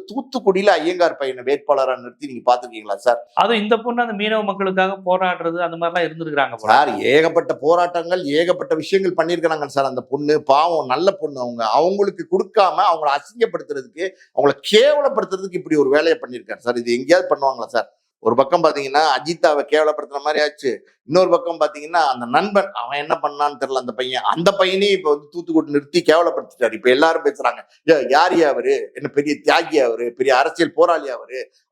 தூத்துக்குடியில ஐயங்கார் பையனை வேட்பாளரா நிறுத்தி நீங்க பாத்துருக்கீங்களா சார்? அது இந்த பொண்ணு அந்த மீனவ மக்களுக்காக போராடுறது அந்த மாதிரிலாம் இருந்திருக்காங்க சார். ஏகப்பட்ட போராட்டங்கள், ஏகப்பட்ட விஷயங்கள் பண்ணிருக்காங்க சார். அந்த பொண்ணு பாவம், நல்ல பொண்ணு. அவங்களுக்கு கொடுக்காம அவங்களை அசிங்கப்படுத்துறதுக்கு, அவங்களை கேவலப்படுத்துறதுக்கு இப்படி ஒரு வேலையை பண்ணிருக்காரு சார். இது எங்கேயாவது பண்ணுவாங்களா சார்? ஒரு பக்கம் பாத்தீங்கன்னா அஜித்தாவை கேவலப்படுத்துற மாதிரி ஆச்சு. இன்னொரு பக்கம் பாத்தீங்கன்னா அந்த நண்பன் அவன் என்ன பண்ணான்னு தெரியல. அந்த பையனே இப்ப தூத்துக்குடி நிறுத்தி கேவலப்படுத்திட்டாரு. இப்ப எல்லாரும் பேசுறாங்க, யாரியா அவரு, என்ன பெரிய தியாகி அவரு, பெரிய அரசியல் போராளி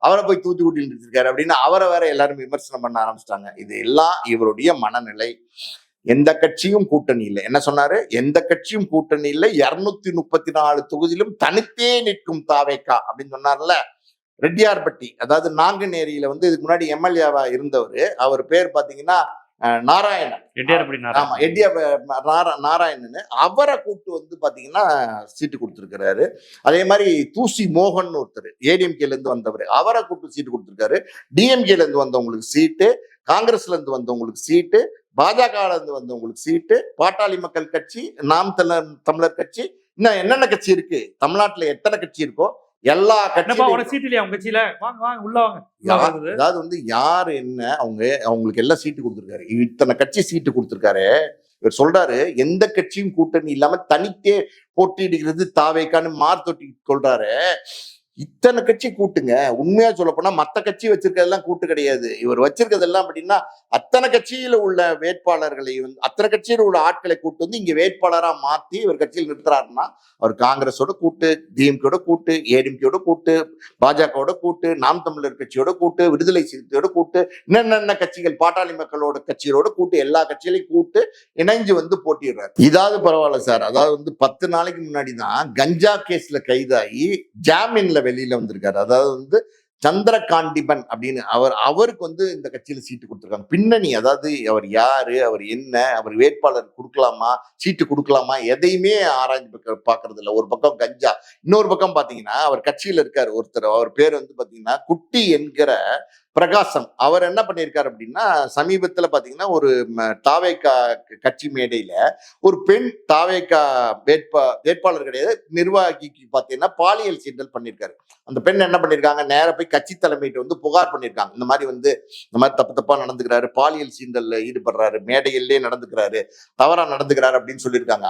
அவரை போய் தூத்துக்குடியில் நிறுத்திருக்காரு அப்படின்னு அவரை வேற எல்லாரும் விமர்சனம் பண்ண ஆரம்பிச்சிட்டாங்க. இது எல்லாம் இவருடைய மனநிலை. எந்த கட்சியும் கூட்டணி இல்லை. என்ன சொன்னாரு? எந்த கட்சியும் கூட்டணி இல்லை, 234 தொகுதியிலும் தனித்தே நிற்கும் தாவேக்கா அப்படின்னு சொன்னார்ல. ரெட்டியார்பட்டி, அதாவது நாங்குநேரியில இதுக்கு முன்னாடி எம்எல்ஏவா இருந்தவர். அவர் பேர் பாத்தீங்கன்னா நாராயணன். ஆமா, நாராயணன். அவரை கூப்பிட்டு பாத்தீங்கன்னா சீட்டு கொடுத்திருக்கிறாரு. அதே மாதிரி தூசி மோகன் ஒருத்தர் ஏடிஎம்கேல இருந்து வந்தவர், அவரை கூப்பிட்டு சீட்டு கொடுத்திருக்காரு. டிஎம்கேல இருந்து வந்தவங்களுக்கு சீட்டு, காங்கிரஸ்ல இருந்து வந்தவங்களுக்கு சீட்டு, பாஜக இருந்து வந்தவங்களுக்கு சீட்டு, பாட்டாளி மக்கள் கட்சி, நாம் தமிழர் கட்சி, இன்னும் என்னென்ன கட்சி இருக்கு தமிழ்நாட்டுல, எத்தனை கட்சி இருக்கோ எல்லா அதாவது யாரு என்ன அவங்களுக்கு எல்லாம் சீட்டு கொடுத்திருக்காரு. இத்தனை கட்சி சீட்டு கொடுத்திருக்காரு. இவர் சொல்றாரு எந்த கட்சியும் கூட்டணி இல்லாம தனித்தே போட்டியிடுகிறது தாவேக்கான்னு மார்த்தொட்டி கொள்றாரு. இத்தனை கட்சி கூட்டுங்க. உண்மையா சொல்ல போனா மத்த கட்சி வச்சிருக்கிறதெல்லாம் கூட்டு கிடையாது. இவர் வச்சிருக்கிறதெல்லாம் அப்படின்னா அத்தனை கட்சியில உள்ள வேட்பாளர்களை அத்தனை கட்சியில உள்ள ஆட்களை கூட்டு இங்க வேட்பாளரா மாத்தி இவர் கட்சியில் நிறுத்துறாருன்னா அவர் காங்கிரஸோட கூட்டு, டிஎம்கேட கூட்டு, ஏடிஎம்கேட கூட்டு, பாஜகவோட கூட்டு, நாம் தமிழர் கட்சியோட கூட்டு, விடுதலை சிறுத்தையோட கூட்டு, என்னென்ன கட்சிகள் பாட்டாளி மக்களோட கட்சிகளோட கூட்டு, எல்லா கட்சிகளையும் கூட்டு இணைஞ்சு போட்டிடுறாரு. இதாவது பரவாயில்ல சார். அதாவது 10 நாளைக்கு முன்னாடி தான் கஞ்சா கேஸ்ல கைதாகி ஜாமீன்ல வெளியில வந்திருக்காரு. அதாவது சந்திரகாண்டிபன் அப்படின்னு அவருக்கு இந்த கட்சியில சீட்டு கொடுத்திருக்காங்க. பின்னணி, அதாவது அவர் யாரு, அவர் என்ன, அவர் வேட்பாளர் கொடுக்கலாமா, சீட்டு கொடுக்கலாமா, எதையுமே ஆராய்ந்து பாக்குறது இல்ல. ஒரு பக்கம் கஞ்சா, இன்னொரு பக்கம் பாத்தீங்கன்னா அவர் கட்சியில இருக்காரு ஒருத்தர். அவர் பேர் பாத்தீங்கன்னா குட்டி என்கிற பிரகாசம். அவர் என்ன பண்ணியிருக்காரு அப்படின்னா சமீபத்துல பாத்தீங்கன்னா ஒரு தாவேக்கா கட்சி மேடையில ஒரு பெண் தாவேக்கா வேட்பாளர் கிடையாது, நிர்வாகிக்கு பாத்தீங்கன்னா பாலியல் சீண்டல் பண்ணியிருக்காரு. அந்த பெண் என்ன பண்ணிருக்காங்க, நேர போய் கட்சி தலைமையிட்ட புகார் பண்ணிருக்காங்க. இந்த மாதிரி தப்பா நடந்துக்கிறாரு, பாலியல் சீண்டல்ல ஈடுபடுறாரு, மேடையிலே நடந்துக்கிறாரு, தவறா நடந்துக்கிறாரு அப்படின்னு சொல்லியிருக்காங்க.